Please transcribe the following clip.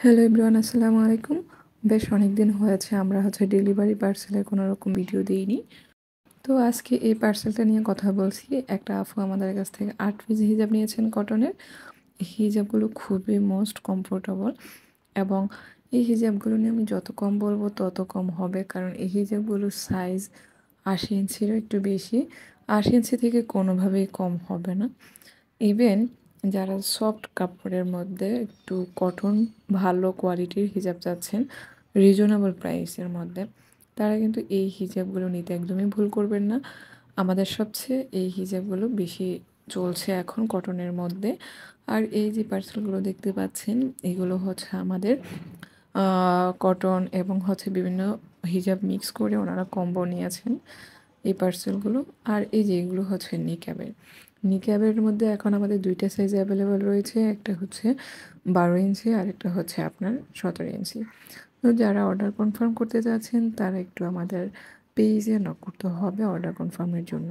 Hello everyone, আসসালামু আলাইকুম। বেশ অনেক দিন হয়েছে আমরা ডেলিভারি পার্সেলের কোনো রকম ভিডিও দিইনি। তো আজকে এই পার্সেলটা নিয়ে কথা বলছি। একটা আপু আমাদের কাছ থেকে ৮ পিস হিজাব নিয়েছেন কটনের। এই হিজাবগুলো খুবই মোস্ট কমফোর্টেবল এবং এই হিজাবগুলো নিয়ে আমি যত কম বলবো তত কম হবে, কারণ এই হিজাবগুলোর সাইজ ৮০ ইঞ্চিরও একটু বেশি। ৮০ ইঞ্চি থেকে কোনোভাবেই কম হবে না। ইভেন যারা সফট কাপড়ের মধ্যে একটু কটন ভালো কোয়ালিটির হিজাব চাচ্ছেন রিজনেবল প্রাইসের মধ্যে, তারা কিন্তু এই হিজাবগুলো নিতে একদমই ভুল করবেন না। আমাদের সবচেয়ে এই হিজাবগুলো বেশি চলছে এখন কটনের মধ্যে। আর এই যে পার্সেলগুলো দেখতে পাচ্ছেন, এগুলো আমাদের কটন এবং বিভিন্ন হিজাব মিক্স করে ওনারা কম্বো নিয়েছেন এই পার্সেলগুলো। আর এই যে এগুলো নিকাবের নিকাবের মধ্যে এখন আমাদের দুইটা সাইজ অ্যাভেলেবেল রয়েছে, একটা 12 ইঞ্চি আর একটা আপনার 17 ইঞ্চি। তো যারা অর্ডার কনফার্ম করতে চাচ্ছেন তারা একটু আমাদের পেজে নক করতে হবে অর্ডার কনফার্মের জন্য।